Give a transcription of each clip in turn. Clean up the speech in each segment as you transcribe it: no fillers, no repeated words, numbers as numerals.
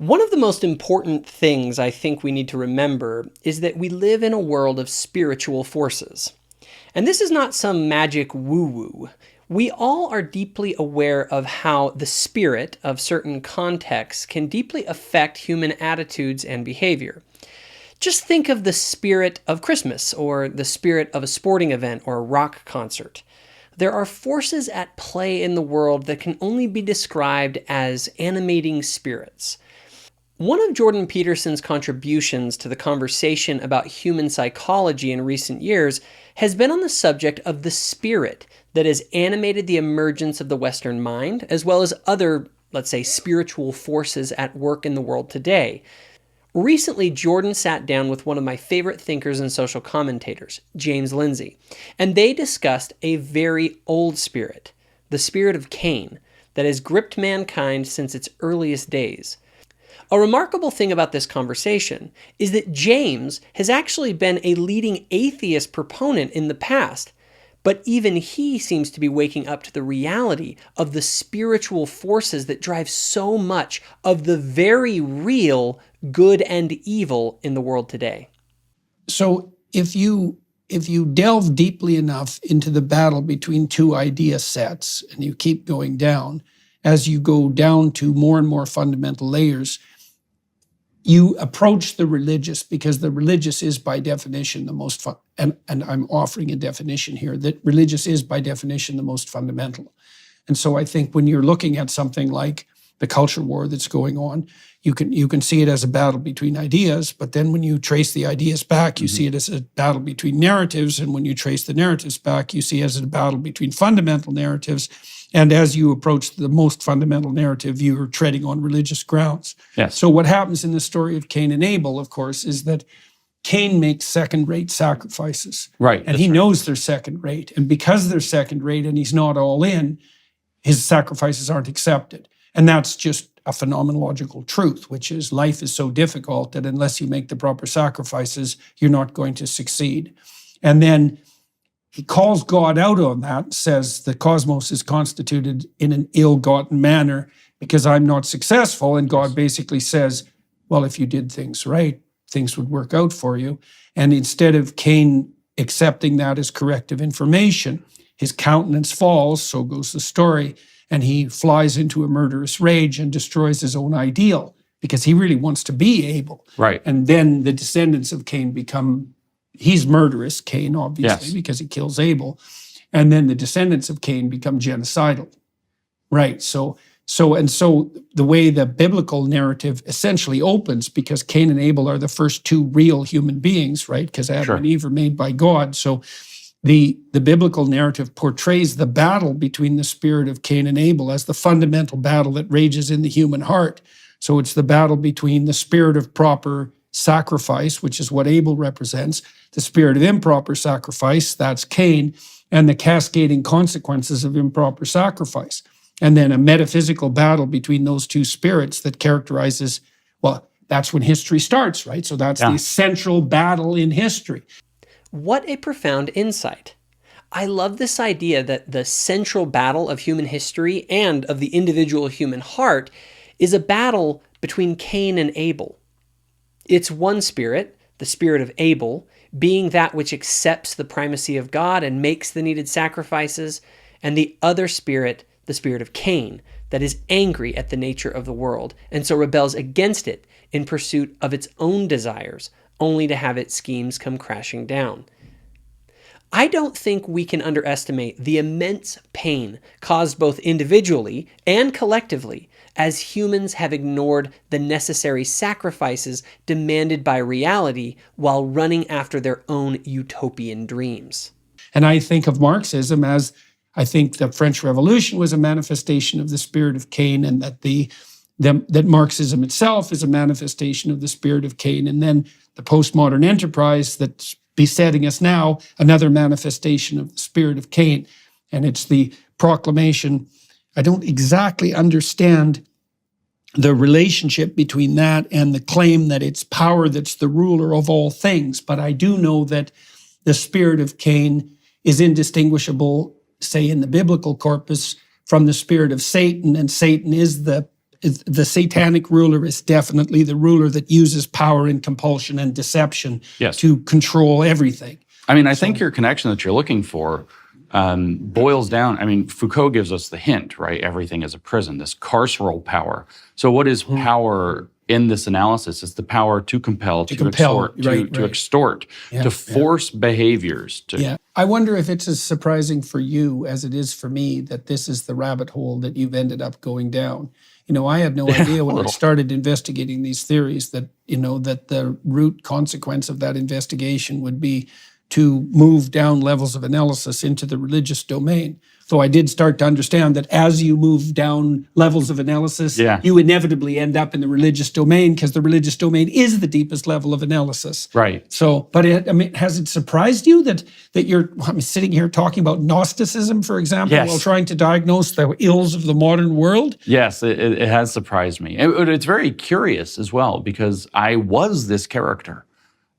One of the most important things I think we need to remember is that we live in a world of spiritual forces. And this is not some magic woo-woo. We all are deeply aware of how the spirit of certain contexts can deeply affect human attitudes and behavior. Just think of the spirit of Christmas, or the spirit of a sporting event or a rock concert. There are forces at play in the world that can only be described as animating spirits. One of Jordan Peterson's contributions to the conversation about human psychology in recent years has been on the subject of the spirit that has animated the emergence of the Western mind, as well as other, let's say, spiritual forces at work in the world today. Recently, Jordan sat down with one of my favorite thinkers and social commentators, James Lindsay, and they discussed a very old spirit, the spirit of Cain, that has gripped mankind since its earliest days. A remarkable thing about this conversation is that James has actually been a leading atheist proponent in the past, but even he seems to be waking up to the reality of the spiritual forces that drive so much of the very real good and evil in the world today. So if you delve deeply enough into the battle between two idea sets, and you keep going down, as you go down to more and more fundamental layers, you approach the religious, because the religious is by definition the most and I'm offering a definition here, that religious is by definition the most fundamental. And so I think when you're looking at something like the culture war that's going on, you can see it as a battle between ideas, but then when you trace the ideas back, you see it as a battle between narratives, and when you trace the narratives back, you see it as a battle between fundamental narratives. And as you approach the most fundamental narrative, you're treading on religious grounds. Yes. So what happens in the story of Cain and Abel, of course, is that Cain makes second-rate sacrifices. Right. And he knows they're second-rate. And because they're second-rate and he's not all in, his sacrifices aren't accepted. And that's just a phenomenological truth, which is life is so difficult that unless you make the proper sacrifices, you're not going to succeed. And then he calls God out on that, says the cosmos is constituted in an ill-gotten manner because I'm not successful. And God basically says, well, if you did things right, things would work out for you. And instead of Cain accepting that as corrective information, his countenance falls, so goes the story, and he flies into a murderous rage and destroys his own ideal because he really wants to be Abel. Right. And then the descendants of Cain he's murderous, Cain, obviously, Yes. because he kills Abel. And then the descendants of Cain become genocidal. Right. So the way the biblical narrative essentially opens, because Cain and Abel are the first two real human beings, right? Because Adam and Eve are made by God. So the biblical narrative portrays the battle between the spirit of Cain and Abel as the fundamental battle that rages in the human heart. So it's the battle between the spirit of proper sacrifice, which is what Abel represents, the spirit of improper sacrifice, that's Cain, and the cascading consequences of improper sacrifice. And then a metaphysical battle between those two spirits that characterizes, well, that's when history starts, right? So that's the central battle in history. What a profound insight. I love this idea that the central battle of human history and of the individual human heart is a battle between Cain and Abel. It's one spirit, the spirit of Abel, being that which accepts the primacy of God and makes the needed sacrifices, and the other spirit, the spirit of Cain, that is angry at the nature of the world, and so rebels against it in pursuit of its own desires, only to have its schemes come crashing down. I don't think we can underestimate the immense pain caused both individually and collectively as humans have ignored the necessary sacrifices demanded by reality while running after their own utopian dreams. And I think of Marxism as, I think the French Revolution was a manifestation of the spirit of Cain, and that Marxism itself is a manifestation of the spirit of Cain, and then the postmodern enterprise that's besetting us now, another manifestation of the spirit of Cain. And it's the proclamation. I don't exactly understand the relationship between that and the claim that it's power that's the ruler of all things, but I do know that the spirit of Cain is indistinguishable, say in the biblical corpus, from the spirit of Satan, and Satan is the the satanic ruler is definitely the ruler that uses power and compulsion and deception to control everything. I mean, I think your connection that you're looking for boils down. I mean, Foucault gives us the hint, right? Everything is a prison, this carceral power. So what is power in this analysis? It's the power to compel, to extort, to extort, to force behaviors. I wonder if it's as surprising for you as it is for me that this is the rabbit hole that you've ended up going down. I had no idea when I started investigating these theories that, that the root consequence of that investigation would be to move down levels of analysis into the religious domain. So I did start to understand that as you move down levels of analysis, you inevitably end up in the religious domain because the religious domain is the deepest level of analysis. Right. So, but has it surprised you that I'm sitting here talking about Gnosticism, for example, while trying to diagnose the ills of the modern world? Yes, it has surprised me. It's very curious as well because I was this character.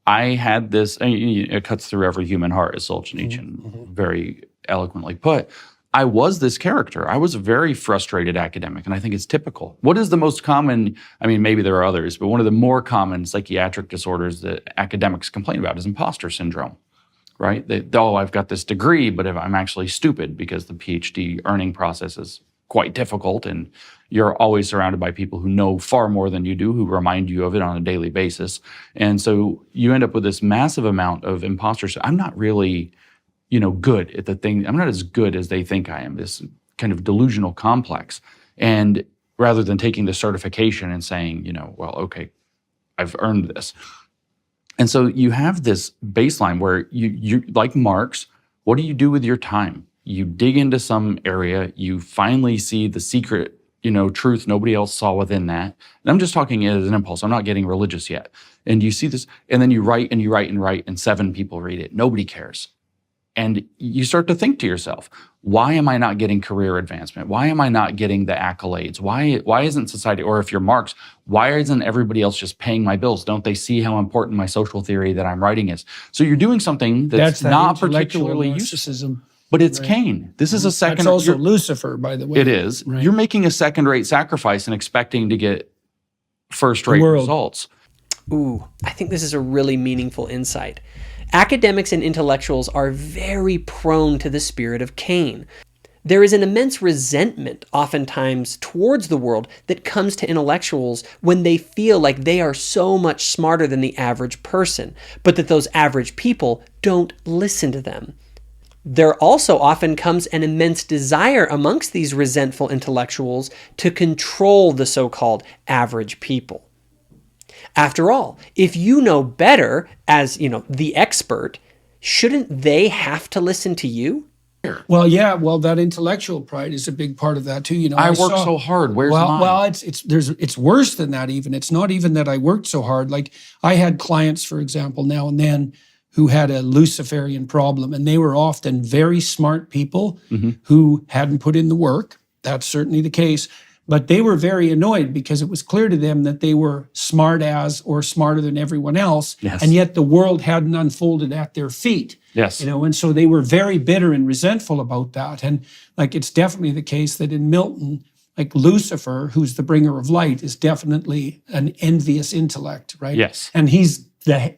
I had this, it cuts through every human heart, as Solzhenitsyn very eloquently put. I was this character. I was a very frustrated academic, and I think it's typical. What is the most common, maybe there are others, but one of the more common psychiatric disorders that academics complain about is imposter syndrome, right? I've got this degree, but if I'm actually stupid because the PhD earning process is quite difficult, and you're always surrounded by people who know far more than you do, who remind you of it on a daily basis. And so you end up with this massive amount of imposters. I'm not really, good at the thing. I'm not as good as they think I am, this kind of delusional complex. And rather than taking the certification and saying, well, okay, I've earned this. And so you have this baseline where you like Marx, what do you do with your time? You dig into some area, you finally see the secret, truth nobody else saw within that. And I'm just talking as an impulse. I'm not getting religious yet. And you see this, and then you write and you write and write, and 7 people read it. Nobody cares. And you start to think to yourself, why am I not getting career advancement? Why am I not getting the accolades? Why isn't society, or if you're Marx, why isn't everybody else just paying my bills? Don't they see how important my social theory that I'm writing is? So you're doing something that's not particularly useful. But it's Cain. This is a second. That's also Lucifer, by the way. It is. Right. You're making a second-rate sacrifice and expecting to get first-rate results. Ooh, I think this is a really meaningful insight. Academics and intellectuals are very prone to the spirit of Cain. There is an immense resentment, oftentimes, towards the world that comes to intellectuals when they feel like they are so much smarter than the average person, but that those average people don't listen to them. There also often comes an immense desire amongst these resentful intellectuals to control the so-called average people. After all, if you know better as, the expert, shouldn't they have to listen to you? Well, that intellectual pride is a big part of that too. I work so hard. Where's mine? Well, it's worse than that even. It's not even that I worked so hard. Like I had clients, for example, now and then who had a Luciferian problem, and they were often very smart people who hadn't put in the work. That's certainly the case. But they were very annoyed because it was clear to them that they were smart as or smarter than everyone else, and yet the world hadn't unfolded at their feet. Yes. And so they were very bitter and resentful about that. And it's definitely the case that in Milton, Lucifer, who's the bringer of light, is definitely an envious intellect, right? Yes. And he's the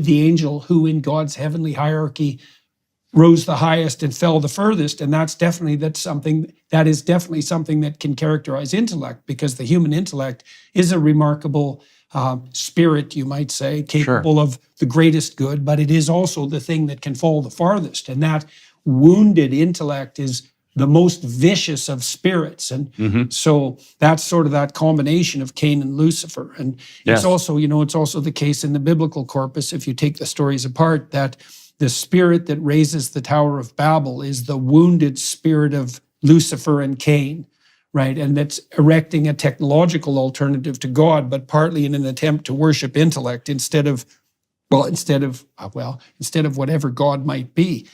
angel who in God's heavenly hierarchy rose the highest and fell the furthest. And that is definitely something that can characterize intellect, because the human intellect is a remarkable spirit, you might say, capable of the greatest good, but it is also the thing that can fall the farthest. And that wounded intellect is the most vicious of spirits. And so that's sort of that combination of Cain and Lucifer. And it's also, it's also the case in the biblical corpus, if you take the stories apart, that the spirit that raises the Tower of Babel is the wounded spirit of Lucifer and Cain, right? And that's erecting a technological alternative to God, but partly in an attempt to worship intellect instead of whatever God might be.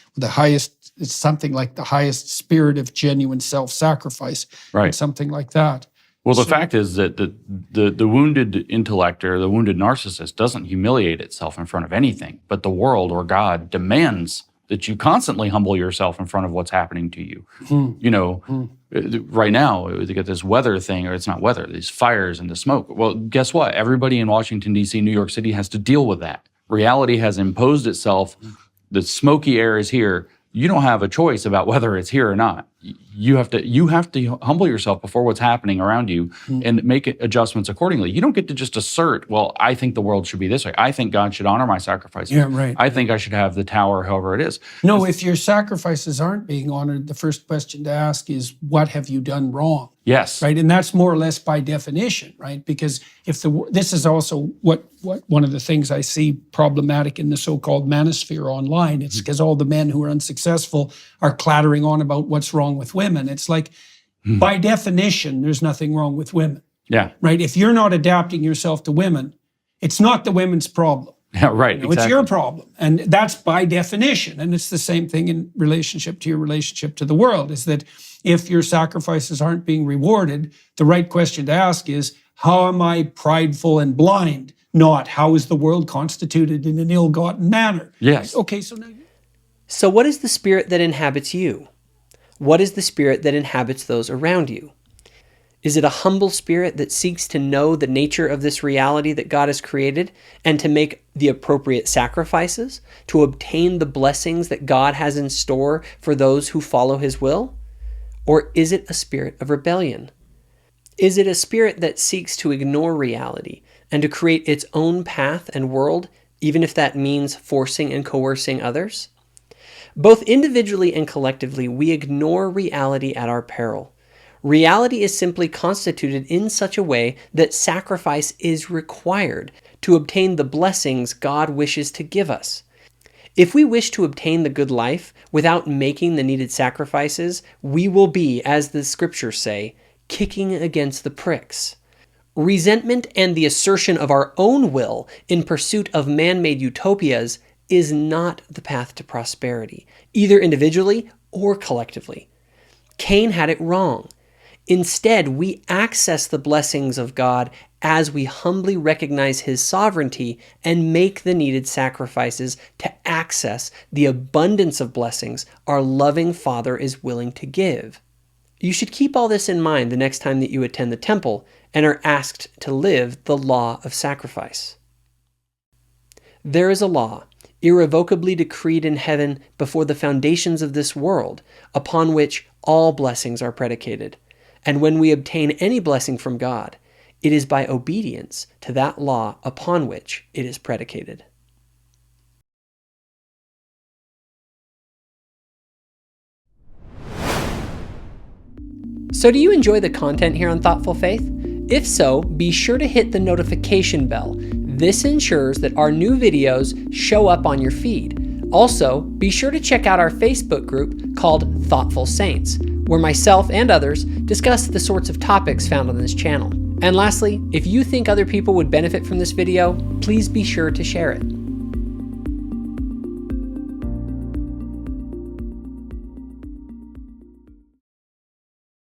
It's something like the highest spirit of genuine self-sacrifice, right? Something like that. Well, the fact is that the wounded intellect or the wounded narcissist doesn't humiliate itself in front of anything, but the world or God demands that you constantly humble yourself in front of what's happening to you. Right now, they get this weather thing, or it's not weather, these fires and the smoke. Well, guess what? Everybody in Washington, D.C., New York City has to deal with that. Reality has imposed itself. The smoky air is here. You don't have a choice about whether it's here or not. You have to humble yourself before what's happening around you and make adjustments accordingly. You don't get to just assert, well, I think the world should be this way. I think God should honor my sacrifices. Yeah, right. I think I should have the tower, however it is. No, if your sacrifices aren't being honored, the first question to ask is, what have you done wrong? Yes. Right, and that's more or less by definition, right? Because this is also what one of the things I see problematic in the so-called manosphere online. It's because all the men who are unsuccessful are clattering on about what's wrong with women. It's like, by definition, there's nothing wrong with women. Yeah. Right. If you're not adapting yourself to women, it's not the women's problem. Yeah, right. Exactly. It's your problem. And that's by definition. And it's the same thing in relationship to your relationship to the world, is that if your sacrifices aren't being rewarded, the right question to ask is, how am I prideful and blind? Not, how is the world constituted in an ill-gotten manner? Yes. Okay, so now... So what is the spirit that inhabits you? What is the spirit that inhabits those around you? Is it a humble spirit that seeks to know the nature of this reality that God has created and to make the appropriate sacrifices to obtain the blessings that God has in store for those who follow his will? Or is it a spirit of rebellion? Is it a spirit that seeks to ignore reality and to create its own path and world, even if that means forcing and coercing others? Both individually and collectively, we ignore reality at our peril. Reality is simply constituted in such a way that sacrifice is required to obtain the blessings God wishes to give us. If we wish to obtain the good life without making the needed sacrifices, we will be, as the scriptures say, kicking against the pricks. Resentment and the assertion of our own will in pursuit of man-made utopias is not the path to prosperity, either individually or collectively. Cain had it wrong. Instead, we access the blessings of God as we humbly recognize his sovereignty and make the needed sacrifices to access the abundance of blessings our loving Father is willing to give. You should keep all this in mind the next time that you attend the temple and are asked to live the law of sacrifice. There is a law, irrevocably decreed in heaven before the foundations of this world, upon which all blessings are predicated. And when we obtain any blessing from God, it is by obedience to that law upon which it is predicated. So do you enjoy the content here on Thoughtful Faith? If so, be sure to hit the notification bell. This ensures that our new videos show up on your feed. Also, be sure to check out our Facebook group called Thoughtful Saints, where myself and others discuss the sorts of topics found on this channel. And lastly, if you think other people would benefit from this video, please be sure to share it.